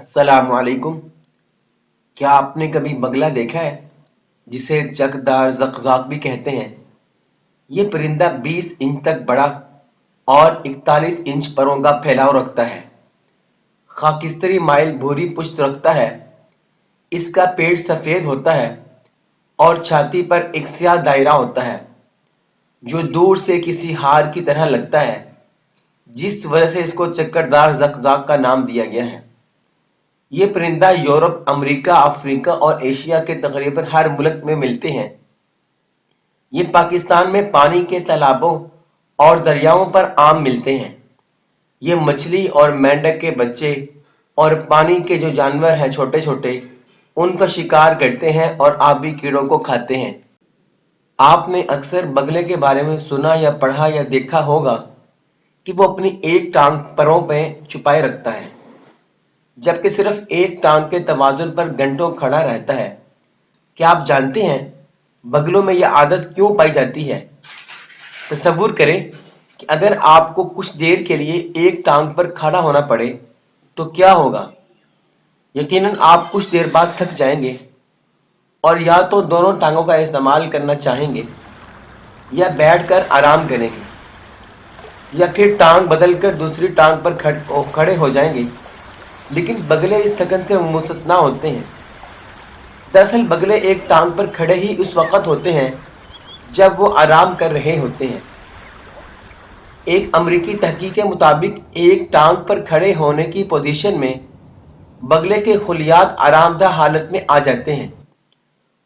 अस्सलाम वालेकुम। क्या आपने कभी बगला देखा है जिसे चकदार ज़क़ज़ाक़ भी कहते हैं? ये परिंदा 20 इंच तक बड़ा और 41 इंच परों का फैलाव रखता है। खाकिस्तरी माइल भूरी पुश्त रखता है। इसका पेट सफ़ेद होता है और छाती पर एक स्याह दायरा होता है जो दूर से किसी हार की तरह लगता है, जिस वजह से इसको चक्करदार ज़क़ज़ाक़ का नाम दिया गया है। ये परिंदा यूरोप, अमेरिका, अफ्रीका और एशिया के तकरीबन हर मुल्क में मिलते हैं। ये पाकिस्तान में पानी के तालाबों और दरियाओं पर आम मिलते हैं। ये मछली और मेंढक के बच्चे और पानी के जो जानवर हैं छोटे छोटे, उनका शिकार करते हैं और आबी कीड़ों को खाते हैं। आपने अक्सर बगले के बारे में सुना या पढ़ा या देखा होगा कि वो अपनी एक टांग परों पे छुपाए रखता है, जबकि सिर्फ एक टांग के तवाज़ुन पर घंटों खड़ा रहता है। क्या आप जानते हैं बगलों में यह आदत क्यों पाई जाती है? तसव्वुर करें कि अगर आपको कुछ देर के लिए एक टांग पर खड़ा होना पड़े तो क्या होगा। यकीनन आप कुछ देर बाद थक जाएंगे और या तो दोनों टांगों का इस्तेमाल करना चाहेंगे या बैठकर आराम करेंगे, या फिर टांग बदलकर दूसरी टांग पर खड़े हो जाएंगे। लेकिन बगले इस थकन से मुस्तस्ना होते हैं। दरअसल बगले एक टांग पर खड़े ही उस वक़्त होते हैं जब वो आराम कर रहे होते हैं। एक अमरीकी तहकीक के मुताबिक एक टांग पर खड़े होने की पोजीशन में बगले के खुलियात आरामदा हालत में आ जाते हैं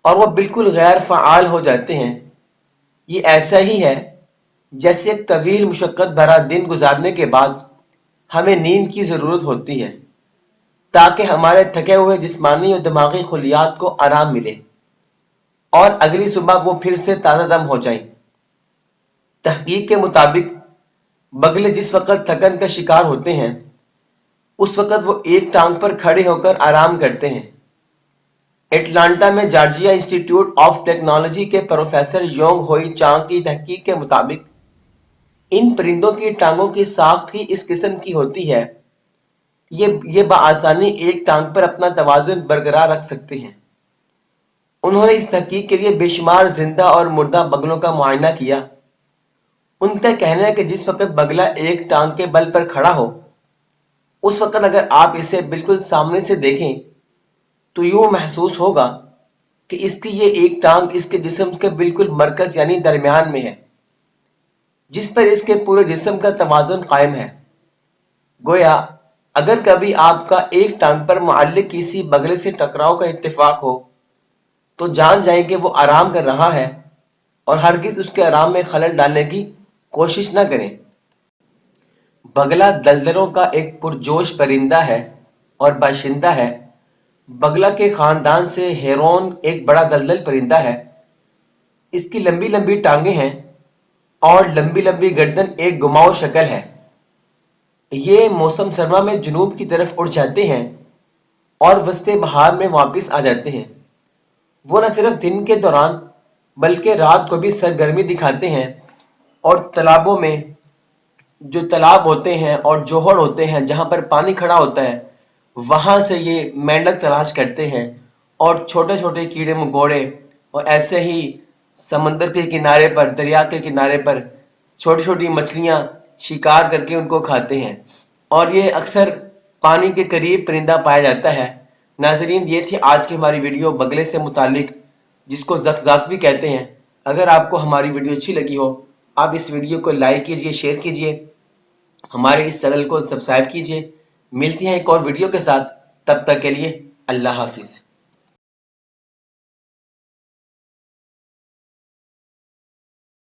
और वो बिल्कुल गैर फ़आल हो जाते हैं। ये ऐसा ही है जैसे एक तवील मुशक्क़त भरा दिन गुजारने के बाद हमें नींद की ज़रूरत होती है, ताकि हमारे थके हुए जिस्मानी और दिमागी खुलियात को आराम मिले और अगली सुबह वो फिर से ताज़ा दम हो जाएं। तहकीक के मुताबिक बगले जिस वक़्त थकन का शिकार होते हैं, उस वक़्त वो एक टांग पर खड़े होकर आराम करते हैं। एटलांटा में जॉर्जिया इंस्टीट्यूट ऑफ टेक्नोलॉजी के प्रोफेसर योंग होई चांग की तहकीक के मुताबिक इन परिंदों की टांगों की साख्त ही इस किस्म की होती है। ये बआसानी एक टांग पर अपना तवाज़ुन बरकरार रख सकते हैं। उन्होंने इस तहकीक के लिए बेशुमार जिंदा और मुर्दा बगलों का मुआयना किया। उनका कहना है कि जिस वक़्त बगला एक टांग के बल पर खड़ा हो, उस वक़्त अगर आप इसे बिल्कुल सामने से देखें तो यूं महसूस होगा कि इसकी ये एक टांग इसके जिस्म के बिल्कुल मरकज यानी दरमियान में है, जिस पर इसके पूरे जिस्म का तवाज़ुन कायम है। गोया अगर कभी आपका एक टांग पर मुअल्लिक किसी बगले से टकराव का इत्तेफाक हो तो जान जाएं कि वो आराम कर रहा है और हरगिज उसके आराम में खलल डालने की कोशिश न करें। बगला दलदलों का एक पुरजोश परिंदा है और बाशिंदा है। बगला के खानदान से हेरोन एक बड़ा दलदल परिंदा है। इसकी लंबी लंबी टांगें हैं और लंबी लंबी गर्दन एक घुमाऊ शक्ल है। ये मौसम सरमा में जुनूब की तरफ उड़ जाते हैं और वस्ते बहार में वापस आ जाते हैं। वो न सिर्फ दिन के दौरान बल्कि रात को भी सरगर्मी दिखाते हैं और तालाबों में जो तालाब होते हैं और जोहड़ होते हैं जहां पर पानी खड़ा होता है, वहां से ये मेंढक तलाश करते हैं और छोटे छोटे कीड़े मकोड़े और ऐसे ही समंदर के किनारे पर, दरिया के किनारे पर छोटी छोटी मछलियां शिकार करके उनको खाते हैं। और ये अक्सर पानी के करीब परिंदा पाया जाता है। नाजरीन, ये थी आज की हमारी वीडियो बगले से मुतालिक, जिसको ज़क़ज़ाक़ भी कहते हैं। अगर आपको हमारी वीडियो अच्छी लगी हो, आप इस वीडियो को लाइक कीजिए, शेयर कीजिए, हमारे इस चैनल को सब्सक्राइब कीजिए। मिलती हैं एक और वीडियो के साथ, तब तक के लिए अल्लाह हाफिज़।